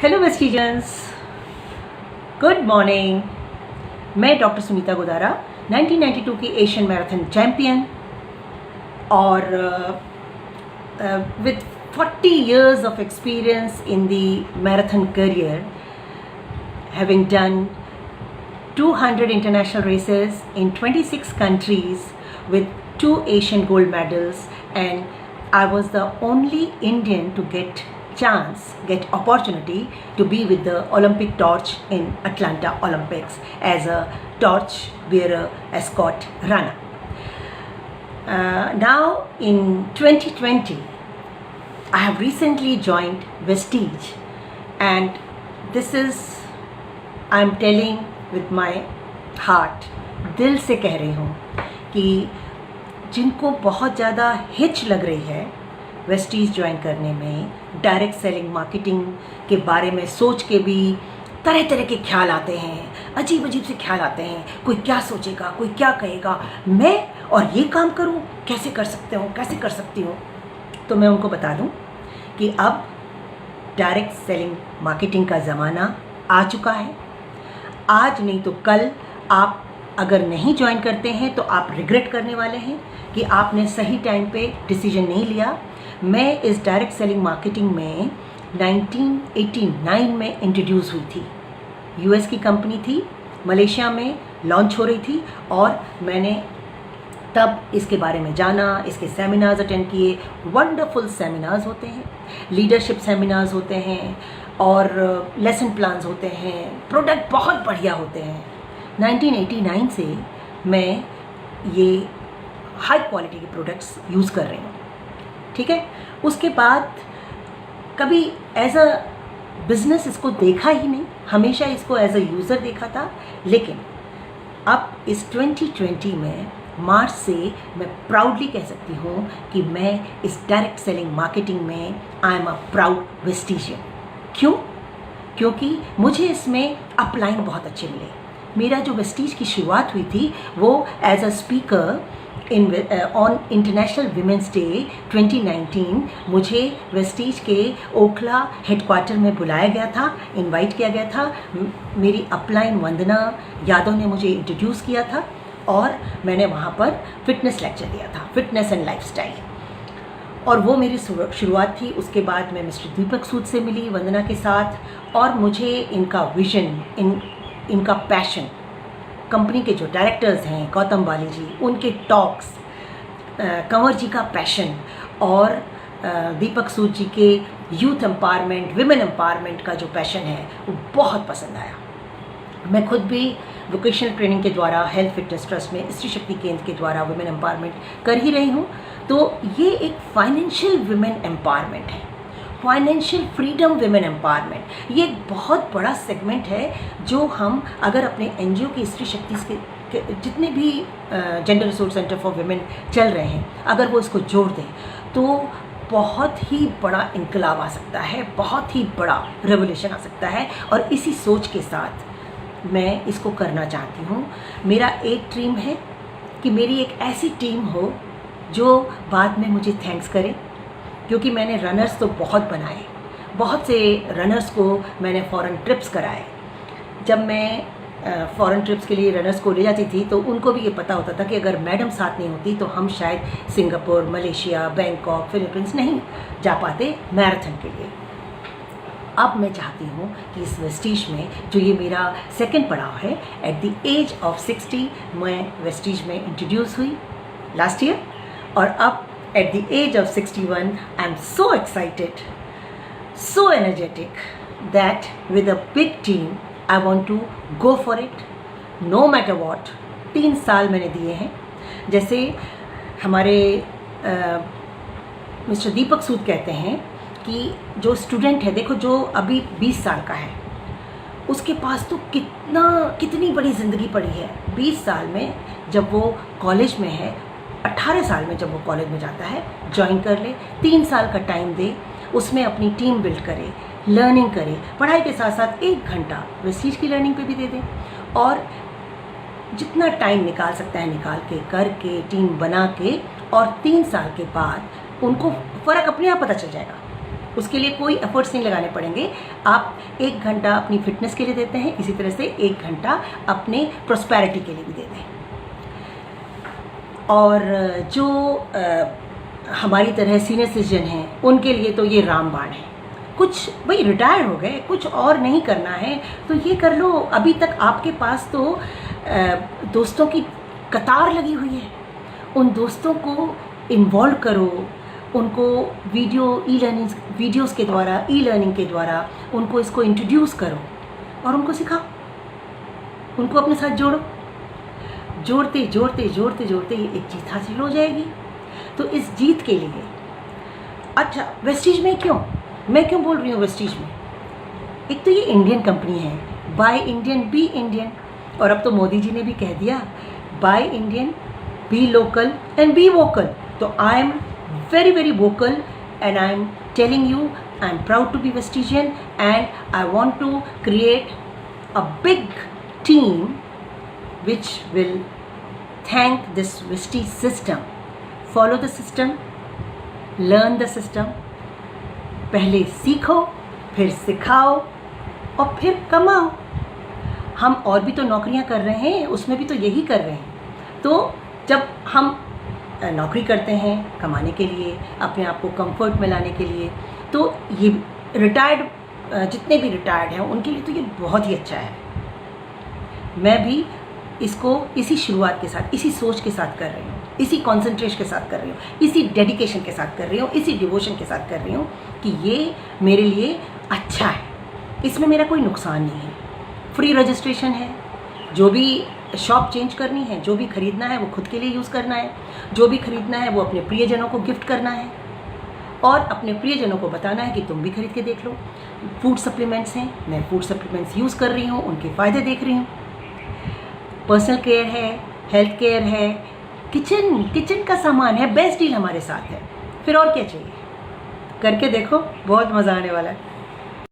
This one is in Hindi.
Hello Vestigians, good morning. मैं डॉक्टर सुनीता गोदारा, 1992 की एशियन मैराथन चैम्पियन और with 40 years of experience in the marathon career, having done 200 international races in 26 countries with 2 Asian gold medals, and I was the only Indian to get opportunity to be with the Olympic torch in Atlanta Olympics as a torch bearer escort runner. Now in 2020, I have recently joined Vestige, and this is, I am telling with my heart, दिल से कह रही हूँ कि जिनको बहुत ज़्यादा हिच लग रही है वेस्टीज ज्वाइन करने में, डायरेक्ट सेलिंग मार्केटिंग के बारे में सोच के भी तरह तरह के ख्याल आते हैं, अजीब अजीब से ख्याल आते हैं, कोई क्या सोचेगा, कोई क्या कहेगा, मैं और ये काम करूँ, कैसे कर सकते हो, कैसे कर सकती हूँ। तो मैं उनको बता दूँ कि अब डायरेक्ट सेलिंग मार्केटिंग का ज़माना आ चुका है। आज नहीं तो कल आप अगर नहीं ज्वाइन करते हैं तो आप रिग्रेट करने वाले हैं कि आपने सही टाइम पे डिसीजन नहीं लिया। मैं इस डायरेक्ट सेलिंग मार्केटिंग में 1989 में इंट्रोड्यूस हुई थी। यूएस की कंपनी थी, मलेशिया में लॉन्च हो रही थी और मैंने तब इसके बारे में जाना, इसके सेमिनार्स अटेंड किए। वंडरफुल सेमिनार्स होते हैं, लीडरशिप सेमिनार्स होते हैं और लेसन प्लान्स होते हैं, प्रोडक्ट बहुत बढ़िया होते हैं। 1989 से मैं ये हाई क्वालिटी के प्रोडक्ट्स यूज़ कर रही हूँ, ठीक है। उसके बाद कभी एज अ बिज़नेस इसको देखा ही नहीं, हमेशा इसको एज अ यूज़र देखा था। लेकिन अब इस 2020 में मार्च से मैं प्राउडली कह सकती हूँ कि मैं इस डायरेक्ट सेलिंग मार्केटिंग में आई एम अ प्राउड वेस्टिजियन। क्यों? क्योंकि मुझे इसमें अपलाइन बहुत अच्छे मिले। मेरा जो वेस्टीज की शुरुआत हुई थी वो as a speaker on international women's day 2019 मुझे वेस्टीज के ओखला हेडक्वार्टर में बुलाया गया था, इनवाइट किया गया था। मेरी अपलाइन वंदना यादव ने मुझे इंट्रोड्यूस किया था और मैंने वहाँ पर फिटनेस लेक्चर दिया था, फिटनेस एंड लाइफस्टाइल, और वो मेरी शुरुआत थी। उसके बाद मैं मिस्टर दीपक सूद से मिली, वंदना के साथ, और मुझे इनका विजन, इनका पैशन, कंपनी के जो डायरेक्टर्स हैं गौतम बाली जी, उनके टॉक्स, कंवर जी का पैशन और दीपक सूद जी के यूथ एम्पावरमेंट, विमेन एम्पावरमेंट का जो पैशन है वो बहुत पसंद आया। मैं खुद भी वोकेशनल ट्रेनिंग के द्वारा हेल्थ फिटनेस ट्रस्ट में स्त्री शक्ति केंद्र के द्वारा वुमेन एम्पावरमेंट कर ही रही हूँ। तो ये एक फाइनेंशियल वुमेन एम्पावरमेंट है, फाइनेंशियल फ्रीडम वुमेन एम्पावरमेंट। ये एक बहुत बड़ा सेगमेंट है जो हम अगर अपने एनजीओ की स्त्री शक्ति के जितने भी gender resource centre for women चल रहे हैं, अगर वो इसको जोड़ दें तो बहुत ही बड़ा इनकलाब आ सकता है, बहुत ही बड़ा रेवोल्यूशन आ सकता है। और इसी सोच के साथ मैं इसको करना चाहती हूँ। मेरा एक ड्रीम है कि मेरी एक ऐसी टीम हो जो बाद में मुझे थैंक्स करे, क्योंकि मैंने रनर्स तो बहुत बनाए, बहुत से रनर्स को मैंने फॉरेन ट्रिप्स कराए। जब मैं फॉरेन ट्रिप्स के लिए रनर्स को ले जाती थी तो उनको भी ये पता होता था कि अगर मैडम साथ नहीं होती तो हम शायद सिंगापुर, मलेशिया, बैंकॉक, फिलीपींस नहीं जा पाते मैराथन के लिए। अब मैं चाहती हूँ कि इस वेस्टीज में, जो ये मेरा सेकंड पड़ाव है, एट द एज ऑफ 60 मैं वेस्टीज में इंट्रोड्यूस हुई लास्ट ईयर, और अब at the age of 61 I am so excited, so energetic that with a big team I want to go for it no matter what। 3 साल मैंने दिए हैं। जैसे हमारे मिस्टर दीपक सूद कहते हैं कि जो स्टूडेंट है, देखो जो अभी 20 साल का है, उसके पास तो कितनी बड़ी ज़िंदगी पड़ी है। 20 साल में जब वो कॉलेज में है, 18 साल में जब वो कॉलेज में जाता है, ज्वाइन कर ले, 3 साल का टाइम दे, उसमें अपनी टीम बिल्ड करे, लर्निंग करे, पढ़ाई के साथ साथ 1 घंटा वेस्टीज की लर्निंग पे भी दे दे, और जितना टाइम निकाल सकता है निकाल के, करके, टीम बना के, और 3 साल के बाद उनको फ़र्क अपने आप पता चल जाएगा उसके लिए कोई एफर्ट्स नहीं लगाने पड़ेंगे। आप 1 घंटा अपनी फिटनेस के लिए देते हैं, इसी तरह से 1 घंटा अपने प्रॉस्पेरिटी के लिए भी देते हैं। और जो हमारी तरह सीनियर सिटीजन हैं उनके लिए तो ये रामबाण है। कुछ भाई रिटायर हो गए, कुछ और नहीं करना है तो ये कर लो। अभी तक आपके पास तो दोस्तों की कतार लगी हुई है, उन दोस्तों को इन्वॉल्व करो, उनको वीडियोस के द्वारा, ई लर्निंग के द्वारा उनको इसको इंट्रोड्यूस करो और उनको सिखाओ, उनको अपने साथ जोड़ो। जोड़ते जोड़ते जोड़ते जोड़ते ये एक जीत हासिल हो जाएगी। तो इस जीत के लिए, अच्छा वेस्टीज में मैं क्यों बोल रही हूँ वेस्टीज में? एक तो ये इंडियन कंपनी है, बाय इंडियन बी इंडियन, और अब तो मोदी जी ने भी कह दिया buy Indian be local and be vocal. तो I am very very vocal and I am telling you I am proud to be Vestigian and I want to create a big team which will thank this Vestige system. Follow the system, learn the system, पहले सीखो, फिर सिखाओ और फिर कमाओ। हम और भी तो नौकरियां कर रहे हैं, उसमें भी तो यही कर रहे हैं। तो जब हम नौकरी करते हैं कमाने के लिए, अपने आप को कंफर्ट में लाने के लिए, तो ये रिटायर्ड जितने भी रिटायर्ड हैं उनके लिए तो ये बहुत ही अच्छा है। मैं भी इसको इसी शुरुआत के साथ, इसी सोच के साथ कर रही हूँ, इसी कॉन्सेंट्रेशन के साथ कर रही हूँ, इसी डेडिकेशन के साथ कर रही हूँ, इसी डिवोशन के साथ कर रही हूँ कि ये मेरे लिए अच्छा है, इसमें मेरा कोई नुकसान नहीं है। फ्री रजिस्ट्रेशन है, जो भी शॉप चेंज करनी है, जो भी खरीदना है वो खुद के लिए यूज़ करना है, जो भी खरीदना है वो अपने प्रियजनों को गिफ्ट करना है और अपने प्रियजनों को बताना है कि तुम भी खरीद के देख लो। फूड सप्लीमेंट्स हैं, मैं फूड सप्लीमेंट्स यूज़ कर रही हूँ, उनके फ़ायदे देख रही हूँ। पर्सनल केयर है, हेल्थ केयर है, किचन का सामान है, बेस्ट डील हमारे साथ है। फिर और क्या चाहिए? करके देखो, बहुत मज़ा आने वाला है।